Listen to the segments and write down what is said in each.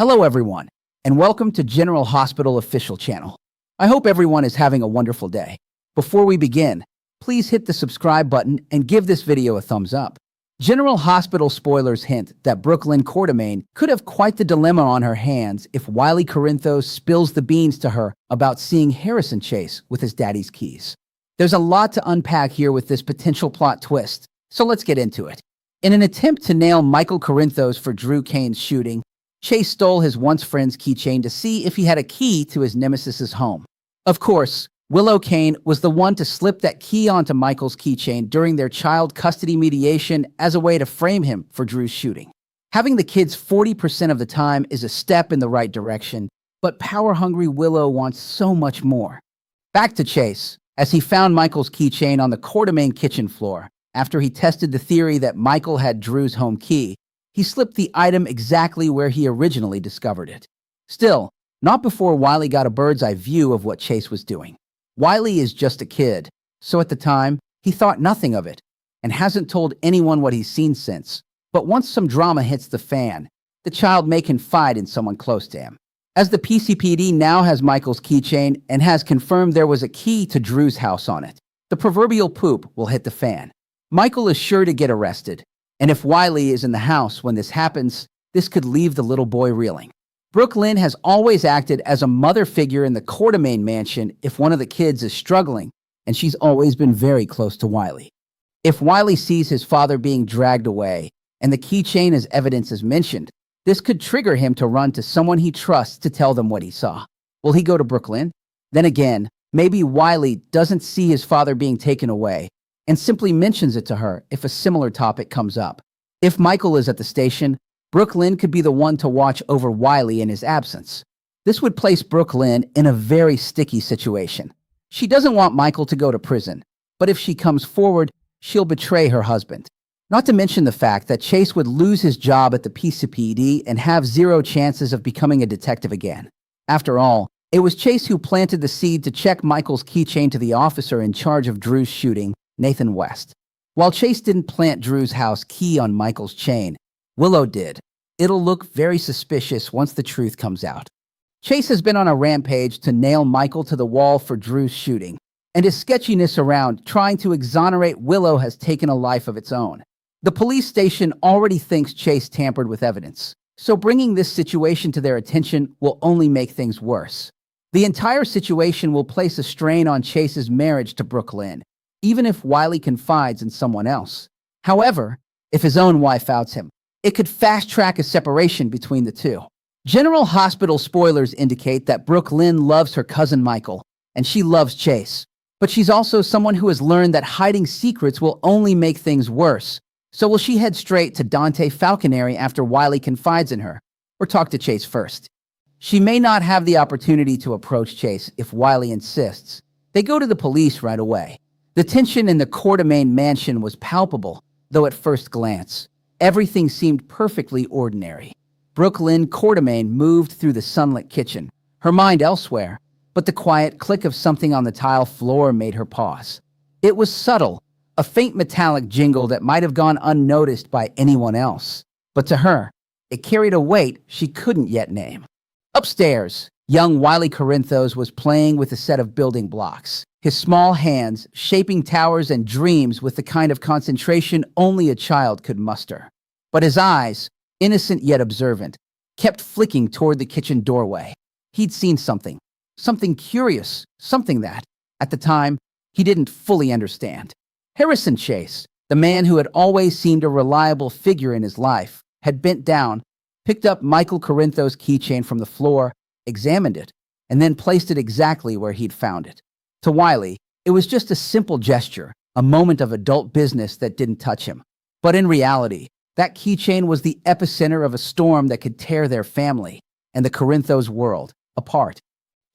Hello everyone, and welcome to General Hospital official channel. I hope everyone is having a wonderful day. Before we begin, please hit the subscribe button and give this video a thumbs up. General Hospital spoilers hint that Brook Lynn could have quite the dilemma on her hands if Wiley spills the beans to her about seeing Harrison Chase with his daddy's keys. There's a lot to unpack here with this potential plot twist, so let's get into it. In an attempt to nail Michael Corinthos for Drew Kane's shooting, Chase stole his once friend's keychain to see if he had a key to his nemesis's home. Of course, Willow Kane was the one to slip that key onto Michael's keychain during their child custody mediation as a way to frame him for Drew's shooting. Having the kids 40% of the time is a step in the right direction, but power-hungry Willow wants so much more. Back to Chase, as he found Michael's keychain on the Quartermain kitchen floor. After he tested the theory that Michael had Drew's home key, he slipped the item exactly where he originally discovered it. Still, not before Wiley got a bird's-eye view of what Chase was doing. Wiley is just a kid, so at the time, he thought nothing of it, and hasn't told anyone what he's seen since. But once some drama hits the fan, the child may confide in someone close to him. As the PCPD now has Michael's keychain and has confirmed there was a key to Drew's house on it, the proverbial poop will hit the fan. Michael is sure to get arrested, and if Wiley is in the house when this happens, this could leave the little boy reeling. Brook Lynn has always acted as a mother figure in the Quartermain mansion if one of the kids is struggling, and she's always been very close to Wiley. If Wiley sees his father being dragged away, and the keychain as evidence is mentioned, this could trigger him to run to someone he trusts to tell them what he saw. Will he go to Brook Lynn? Then again, maybe Wiley doesn't see his father being taken away, and simply mentions it to her if a similar topic comes up. If Michael is at the station, Brook Lynn could be the one to watch over Wiley in his absence. This would place Brook Lynn in a very sticky situation. She doesn't want Michael to go to prison, but if she comes forward, she'll betray her husband. Not to mention the fact that Chase would lose his job at the PCPD and have zero chances of becoming a detective again. After all, it was Chase who planted the seed to check Michael's keychain to the officer in charge of Drew's shooting, Nathan West. While Chase didn't plant Drew's house key on Michael's chain, Willow did. It'll look very suspicious once the truth comes out. Chase has been on a rampage to nail Michael to the wall for Drew's shooting, and his sketchiness around trying to exonerate Willow has taken a life of its own. The police station already thinks Chase tampered with evidence, so bringing this situation to their attention will only make things worse. The entire situation will place a strain on Chase's marriage to Brook Lynn, even if Wiley confides in someone else. However, if his own wife outs him, it could fast-track a separation between the two. General Hospital spoilers indicate that Brook Lynn loves her cousin Michael, and she loves Chase. But she's also someone who has learned that hiding secrets will only make things worse. So will she head straight to Dante Falconeri after Wiley confides in her, or talk to Chase first? She may not have the opportunity to approach Chase if Wiley insists. They go to the police right away. The tension in the Quartermain mansion was palpable, though at first glance, everything seemed perfectly ordinary. Brook Lynn Quartermain moved through the sunlit kitchen, her mind elsewhere, but the quiet click of something on the tile floor made her pause. It was subtle, a faint metallic jingle that might have gone unnoticed by anyone else. But to her, it carried a weight she couldn't yet name. Upstairs, young Wiley Corinthos was playing with a set of building blocks, his small hands shaping towers and dreams with the kind of concentration only a child could muster. But his eyes, innocent yet observant, kept flicking toward the kitchen doorway. He'd seen something curious, something that, at the time, he didn't fully understand. Harrison Chase, the man who had always seemed a reliable figure in his life, had bent down, picked up Michael Corinthos' keychain from the floor, examined it, and then placed it exactly where he'd found it. To Wiley, it was just a simple gesture, a moment of adult business that didn't touch him. But in reality, that keychain was the epicenter of a storm that could tear their family and the Corinthos world apart.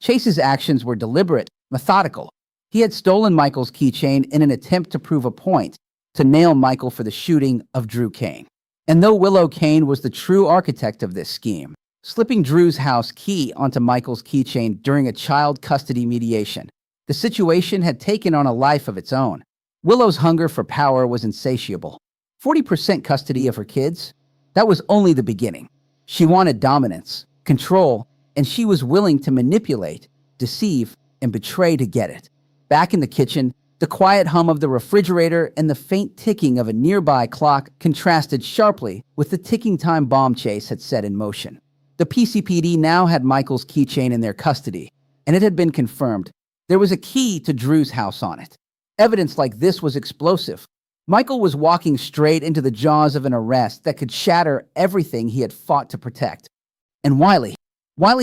Chase's actions were deliberate, methodical. He had stolen Michael's keychain in an attempt to prove a point, to nail Michael for the shooting of Drew Kane. And though Willow Kane was the true architect of this scheme, slipping Drew's house key onto Michael's keychain during a child custody mediation, the situation had taken on a life of its own. Willow's hunger for power was insatiable. 40% custody of her kids? That was only the beginning. She wanted dominance, control, and she was willing to manipulate, deceive, and betray to get it. Back in the kitchen, the quiet hum of the refrigerator and the faint ticking of a nearby clock contrasted sharply with the ticking time bomb Chase had set in motion. The PCPD now had Michael's keychain in their custody, and it had been confirmed. There was a key to Drew's house on it. Evidence like this was explosive. Michael was walking straight into the jaws of an arrest that could shatter everything he had fought to protect. And Wiley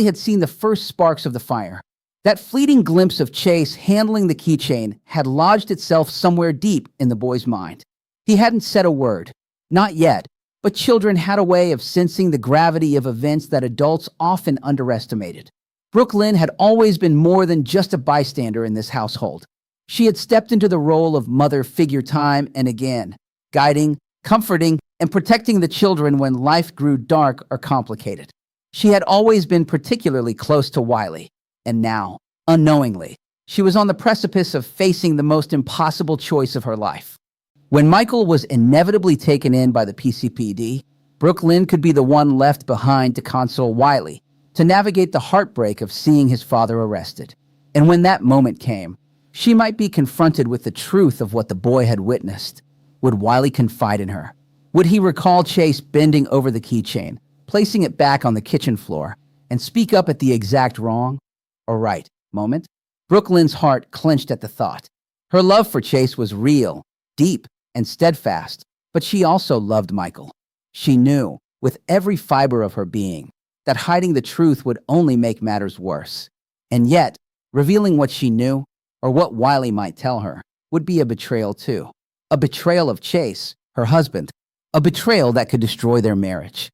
had seen the first sparks of the fire. That fleeting glimpse of Chase handling the keychain had lodged itself somewhere deep in the boy's mind. He hadn't said a word, not yet, but children had a way of sensing the gravity of events that adults often underestimated. Brook Lynn had always been more than just a bystander in this household. She had stepped into the role of mother figure time and again, guiding, comforting, and protecting the children when life grew dark or complicated. She had always been particularly close to Wiley, and now, unknowingly, she was on the precipice of facing the most impossible choice of her life. When Michael was inevitably taken in by the PCPD, Brook Lynn could be the one left behind to console Wiley, to navigate the heartbreak of seeing his father arrested. And when that moment came, she might be confronted with the truth of what the boy had witnessed. Would Wiley confide in her? Would he recall Chase bending over the keychain, placing it back on the kitchen floor, and speak up at the exact wrong or right moment? Brook Lynn's heart clenched at the thought. Her love for Chase was real, deep, and steadfast, but she also loved Michael. She knew, with every fiber of her being, that hiding the truth would only make matters worse. And yet, revealing what she knew, or what Wiley might tell her, would be a betrayal too. A betrayal of Chase, her husband, a betrayal that could destroy their marriage.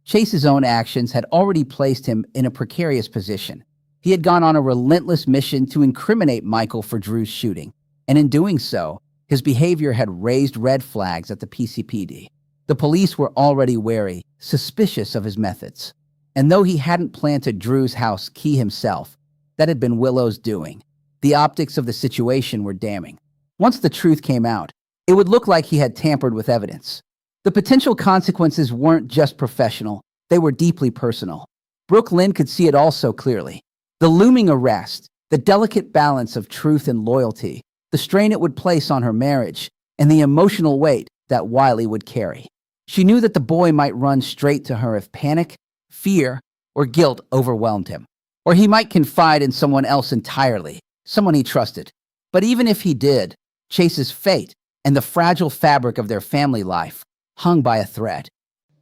Chase's own actions had already placed him in a precarious position. He had gone on a relentless mission to incriminate Michael for Drew's shooting, and in doing so, his behavior had raised red flags at the PCPD. The police were already wary, suspicious of his methods. And though he hadn't planted Drew's house key himself, that had been Willow's doing. The optics of the situation were damning. Once the truth came out, it would look like he had tampered with evidence. The potential consequences weren't just professional, they were deeply personal. Brook Lynn could see it all so clearly. The looming arrest, the delicate balance of truth and loyalty, the strain it would place on her marriage, and the emotional weight that Wiley would carry. She knew that the boy might run straight to her if panic, fear, or guilt overwhelmed him. Or he might confide in someone else entirely, someone he trusted. But even if he did, Chase's fate and the fragile fabric of their family life hung by a thread.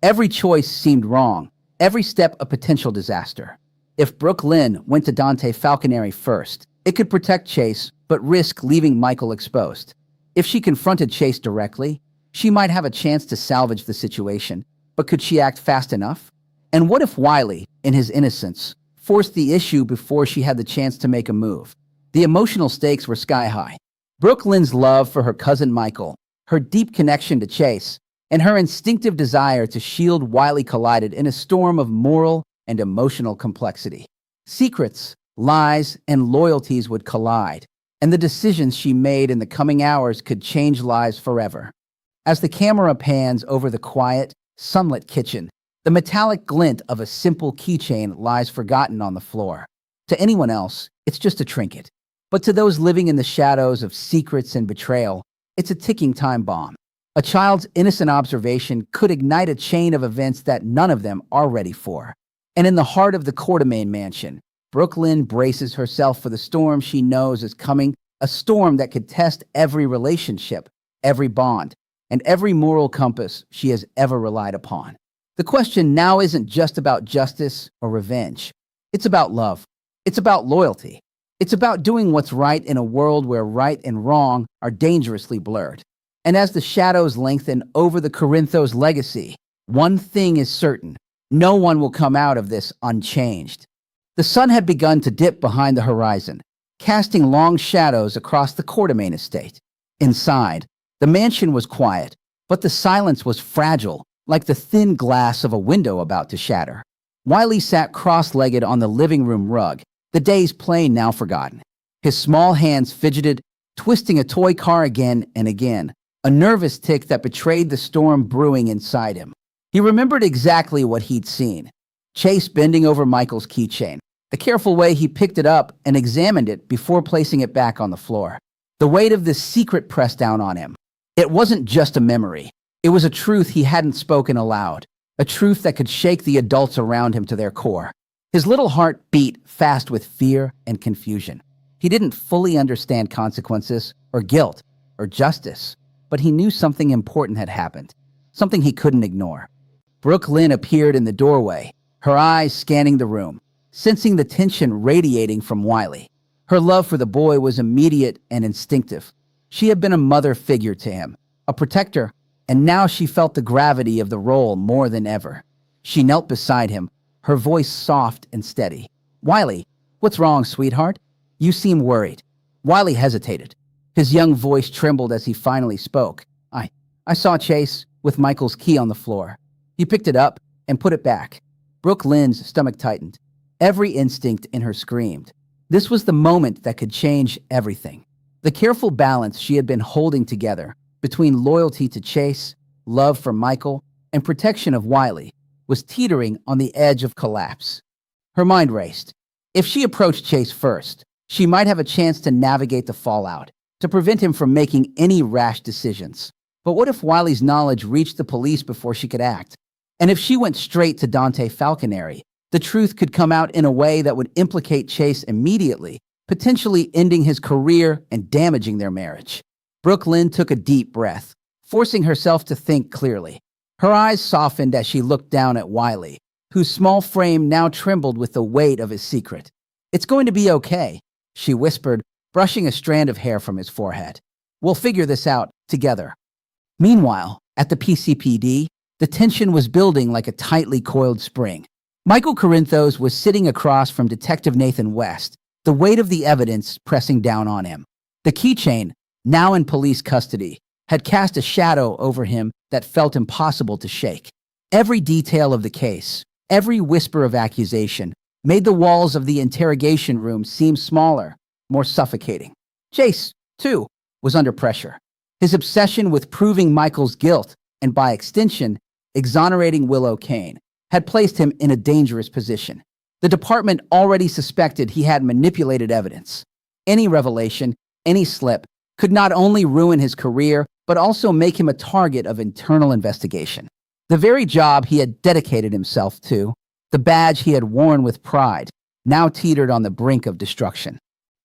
Every choice seemed wrong, every step a potential disaster. If Brook Lynn went to Dante Falconeri first, it could protect Chase, but risk leaving Michael exposed. If she confronted Chase directly, she might have a chance to salvage the situation, but could she act fast enough? And what if Wiley, in his innocence, forced the issue before she had the chance to make a move? The emotional stakes were sky high. Brook Lynn's love for her cousin Michael, her deep connection to Chase, and her instinctive desire to shield Wiley collided in a storm of moral and emotional complexity. Secrets, lies, and loyalties would collide, and the decisions she made in the coming hours could change lives forever. As the camera pans over the quiet, sunlit kitchen, the metallic glint of a simple keychain lies forgotten on the floor. To anyone else, it's just a trinket. But to those living in the shadows of secrets and betrayal, it's a ticking time bomb. A child's innocent observation could ignite a chain of events that none of them are ready for. And in the heart of the Quartermain mansion, Brook Lynn braces herself for the storm she knows is coming, a storm that could test every relationship, every bond, and every moral compass she has ever relied upon. The question now isn't just about justice or revenge. It's about love. It's about loyalty. It's about doing what's right in a world where right and wrong are dangerously blurred. And as the shadows lengthen over the Corinthos legacy, one thing is certain: no one will come out of this unchanged. The sun had begun to dip behind the horizon, casting long shadows across the Quartermain estate. Inside, the mansion was quiet, but the silence was fragile, like the thin glass of a window about to shatter. Wiley sat cross-legged on the living room rug, the day's play now forgotten. His small hands fidgeted, twisting a toy car again and again, a nervous tic that betrayed the storm brewing inside him. He remembered exactly what he'd seen. Chase bending over Michael's keychain, the careful way he picked it up and examined it before placing it back on the floor. The weight of this secret pressed down on him. It wasn't just a memory. It was a truth he hadn't spoken aloud, a truth that could shake the adults around him to their core. His little heart beat fast with fear and confusion. He didn't fully understand consequences or guilt or justice, but he knew something important had happened, something he couldn't ignore. Brook Lynn appeared in the doorway, her eyes scanning the room, sensing the tension radiating from Wiley. Her love for the boy was immediate and instinctive. She had been a mother figure to him, a protector, and now she felt the gravity of the role more than ever. She knelt beside him, her voice soft and steady. "Wiley, what's wrong, sweetheart? You seem worried." Wiley hesitated. His young voice trembled as he finally spoke. I saw Chase with Michael's key on the floor. He picked it up and put it back." Brook Lynn's stomach tightened. Every instinct in her screamed. This was the moment that could change everything. The careful balance she had been holding together between loyalty to Chase, love for Michael, and protection of Wiley was teetering on the edge of collapse. Her mind raced. If she approached Chase first, she might have a chance to navigate the fallout, to prevent him from making any rash decisions. But what if Wiley's knowledge reached the police before she could act? And if she went straight to Dante Falconeri, the truth could come out in a way that would implicate Chase immediately, potentially ending his career and damaging their marriage. Brook Lynn took a deep breath, forcing herself to think clearly. Her eyes softened as she looked down at Wiley, whose small frame now trembled with the weight of his secret. "It's going to be okay," she whispered, brushing a strand of hair from his forehead. "We'll figure this out together." Meanwhile, at the PCPD, the tension was building like a tightly coiled spring. Michael Corinthos was sitting across from Detective Nathan West, the weight of the evidence pressing down on him. The keychain, now in police custody, had cast a shadow over him that felt impossible to shake. Every detail of the case, every whisper of accusation, made the walls of the interrogation room seem smaller, more suffocating. Chase, too, was under pressure. His obsession with proving Michael's guilt, and by extension, exonerating Willow Kane, had placed him in a dangerous position. The department already suspected he had manipulated evidence. Any revelation, any slip, could not only ruin his career, but also make him a target of internal investigation. The very job he had dedicated himself to, the badge he had worn with pride, now teetered on the brink of destruction.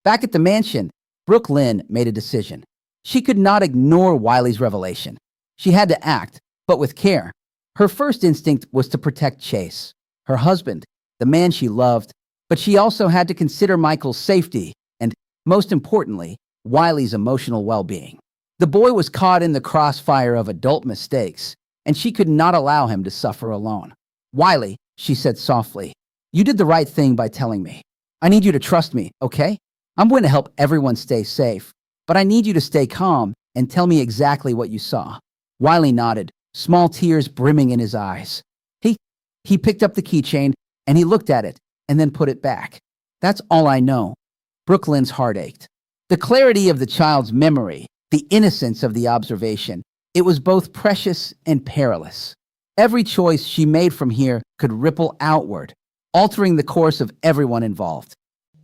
Back at the mansion, Brook Lynn made a decision. She could not ignore Wiley's revelation. She had to act, but with care. Her first instinct was to protect Chase, her husband, the man she loved, but she also had to consider Michael's safety and, most importantly, Wiley's emotional well-being. The boy was caught in the crossfire of adult mistakes, and she could not allow him to suffer alone. "Wiley," she said softly, "you did the right thing by telling me. I need you to trust me, okay? I'm going to help everyone stay safe, but I need you to stay calm and tell me exactly what you saw." Wiley nodded, small tears brimming in his eyes. He picked up the keychain and he looked at it and then put it back. "That's all I know." Brook Lynn's heart ached. The clarity of the child's memory, the innocence of the observation, it was both precious and perilous. Every choice she made from here could ripple outward, altering the course of everyone involved.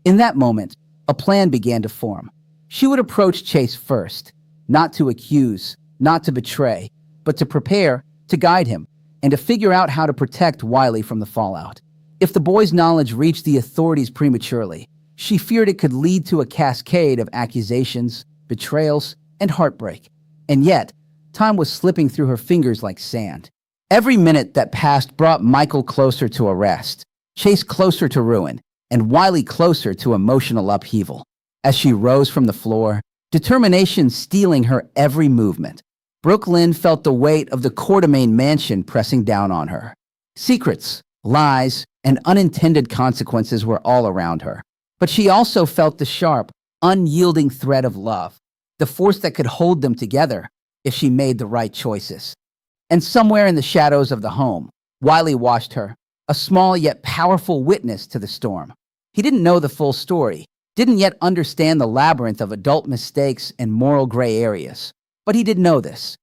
In that moment, a plan began to form. She would approach Chase first, not to accuse, not to betray, but to prepare, to guide him, and to figure out how to protect Wiley from the fallout. If the boy's knowledge reached the authorities prematurely, she feared it could lead to a cascade of accusations, betrayals, and heartbreak. And yet, time was slipping through her fingers like sand. Every minute that passed brought Michael closer to arrest, Chase closer to ruin, and Wiley closer to emotional upheaval. As she rose from the floor, determination stealing her every movement, Brook Lynn felt the weight of the Quartermain mansion pressing down on her. Secrets, lies, and unintended consequences were all around her. But she also felt the sharp, unyielding thread of love, the force that could hold them together if she made the right choices. And somewhere in the shadows of the home, Wiley watched her, a small yet powerful witness to the storm. He didn't know the full story, didn't yet understand the labyrinth of adult mistakes and moral gray areas. But he did know this.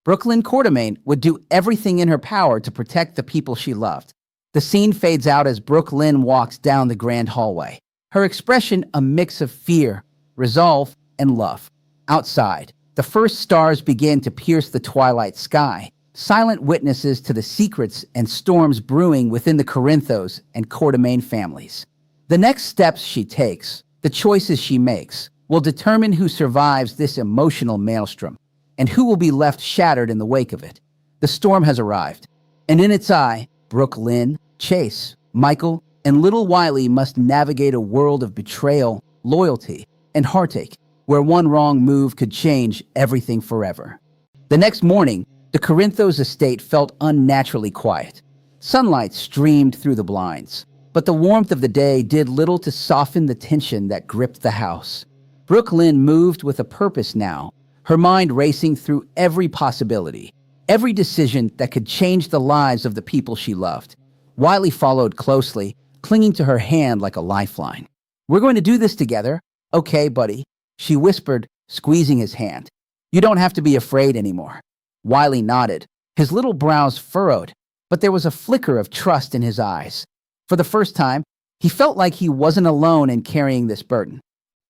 Brook Lynn Quartermain would do everything in her power to protect the people she loved. The scene fades out as Brook Lynn walks down the grand hallway. Her expression a mix of fear, resolve, and love. Outside, the first stars begin to pierce the twilight sky, silent witnesses to the secrets and storms brewing within the Corinthos and Quartermain families. The next steps she takes, the choices she makes, will determine who survives this emotional maelstrom and who will be left shattered in the wake of it. The storm has arrived, and in its eye, Brook Lynn, Chase, Michael, and little Wiley must navigate a world of betrayal, loyalty, and heartache, where one wrong move could change everything forever. The next morning, the Corinthos estate felt unnaturally quiet. Sunlight streamed through the blinds, but the warmth of the day did little to soften the tension that gripped the house. Brook Lynn moved with a purpose now, her mind racing through every possibility, every decision that could change the lives of the people she loved. Wiley followed closely, clinging to her hand like a lifeline. "We're going to do this together, okay, buddy?" she whispered, squeezing his hand. "You don't have to be afraid anymore." Wiley nodded, his little brows furrowed, but there was a flicker of trust in his eyes. For the first time, he felt like he wasn't alone in carrying this burden.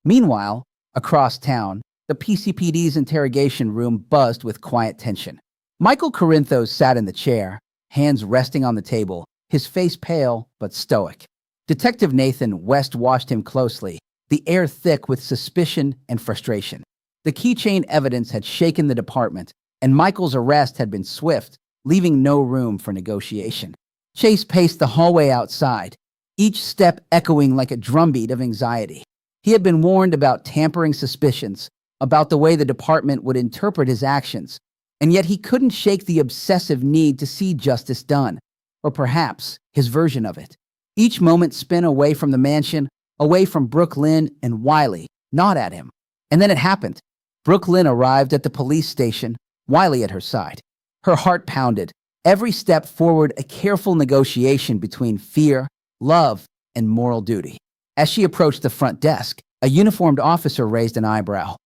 Meanwhile, across town, the PCPD's interrogation room buzzed with quiet tension. Michael Corinthos sat in the chair, hands resting on the table, his face pale but stoic. Detective Nathan West watched him closely, the air thick with suspicion and frustration. The keychain evidence had shaken the department, and Michael's arrest had been swift, leaving no room for negotiation. Chase paced the hallway outside, each step echoing like a drumbeat of anxiety. He had been warned about tampering suspicions, about the way the department would interpret his actions, and yet he couldn't shake the obsessive need to see justice done, or perhaps his version of it. Each moment spent away from the mansion, away from Brook Lynn and Wiley, gnawed at him. And then it happened. Brook Lynn arrived at the police station, Wiley at her side. Her heart pounded, every step forward a careful negotiation between fear, love, and moral duty. As she approached the front desk, a uniformed officer raised an eyebrow.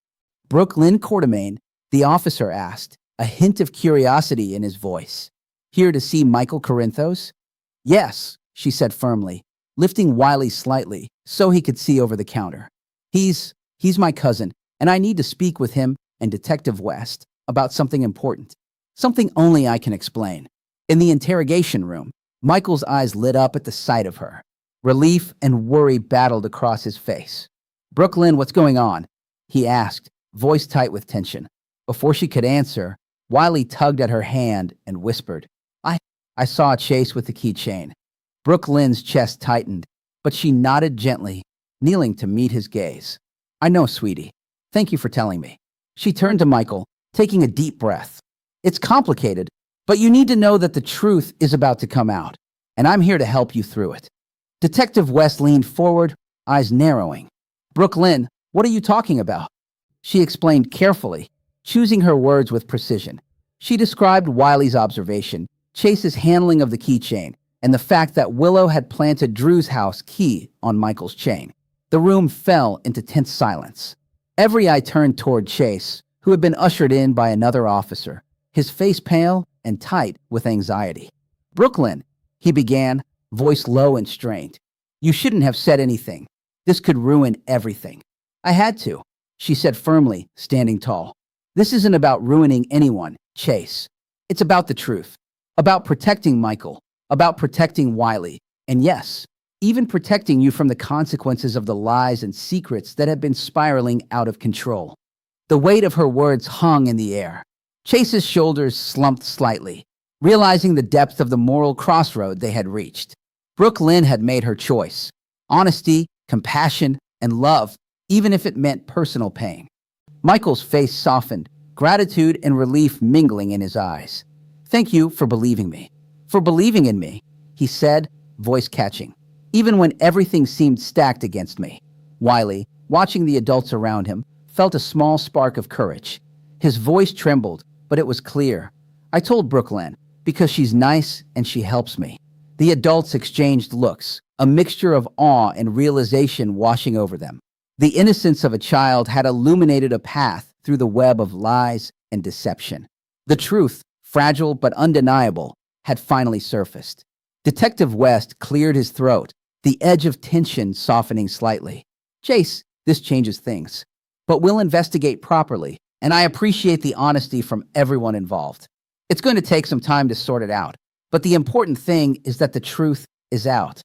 "Brook Lynn Quartermain," the officer asked, a hint of curiosity in his voice. "Here to see Michael Corinthos?" "Yes," she said firmly, lifting Wiley slightly so he could see over the counter. He's my cousin, and I need to speak with him and Detective West about something important. Something only I can explain." In the interrogation room, Michael's eyes lit up at the sight of her. Relief and worry battled across his face. "Brook Lynn, what's going on?" he asked, voice tight with tension. Before she could answer, Wiley tugged at her hand and whispered, I saw Chase with the keychain." Brook Lynn's chest tightened, but she nodded gently, kneeling to meet his gaze. "I know, sweetie. Thank you for telling me." She turned to Michael, taking a deep breath. "It's complicated, but you need to know that the truth is about to come out, and I'm here to help you through it." Detective West leaned forward, eyes narrowing. "Brook Lynn, what are you talking about?" She explained carefully, choosing her words with precision. She described Wiley's observation, Chase's handling of the keychain, and the fact that Willow had planted Drew's house key on Michael's chain. The room fell into tense silence. Every eye turned toward Chase, who had been ushered in by another officer, his face pale and tight with anxiety. "Brook Lynn," he began, voice low and strained. "You shouldn't have said anything. This could ruin everything." "I had to," she said firmly, standing tall. "This isn't about ruining anyone, Chase. It's about the truth. About protecting Michael. About protecting Wiley. And yes, even protecting you from the consequences of the lies and secrets that have been spiraling out of control." The weight of her words hung in the air. Chase's shoulders slumped slightly, realizing the depth of the moral crossroad they had reached. Brook Lynn had made her choice. Honesty, compassion, and love, even if it meant personal pain. Michael's face softened, gratitude and relief mingling in his eyes. "Thank you for believing me. For believing in me," he said, voice catching, "even when everything seemed stacked against me." Wiley, watching the adults around him, felt a small spark of courage. His voice trembled, but it was clear. "I told Brook Lynn, because she's nice and she helps me." The adults exchanged looks, a mixture of awe and realization washing over them. The innocence of a child had illuminated a path through the web of lies and deception. The truth, fragile but undeniable, had finally surfaced. Detective West cleared his throat, the edge of tension softening slightly. Chase, this changes things. But we'll investigate properly, and I appreciate the honesty from everyone involved. It's going to take some time to sort it out, but the important thing is that the truth is out.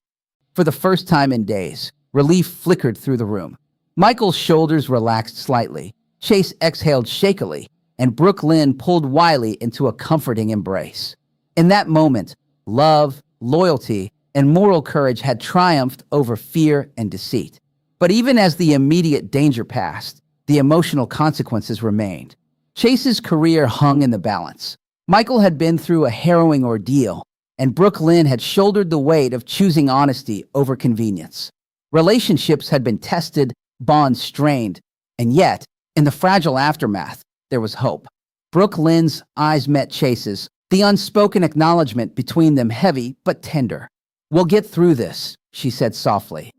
For the first time in days, relief flickered through the room. Michael's shoulders relaxed slightly. Chase exhaled shakily, and Brook Lynn pulled Wiley into a comforting embrace. In that moment, love, loyalty, and moral courage had triumphed over fear and deceit. But even as the immediate danger passed, the emotional consequences remained. Chase's career hung in the balance. Michael had been through a harrowing ordeal, and Brook Lynn had shouldered the weight of choosing honesty over convenience. Relationships had been tested, bonds strained, and yet, in the fragile aftermath, there was hope. Brook Lynn's eyes met Chase's, the unspoken acknowledgement between them heavy but tender. "We'll get through this," she said softly.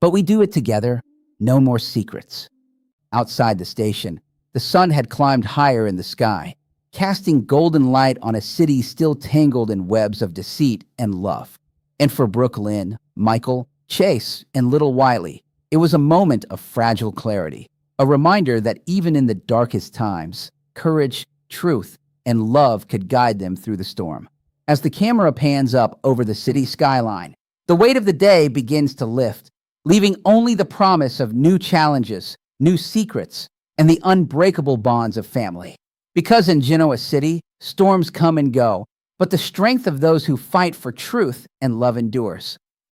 "But we do it together. No more secrets." Outside the station, the sun had climbed higher in the sky, casting golden light on a city still tangled in webs of deceit and love. And for Brook Lynn, Michael, Chase, and little Wiley, it was a moment of fragile clarity, a reminder that even in the darkest times, courage, truth, and love could guide them through the storm. As the camera pans up over the city skyline, the weight of the day begins to lift, leaving only the promise of new challenges, new secrets, and the unbreakable bonds of family. Because in Genoa City, storms come and go, but the strength of those who fight for truth and love endures.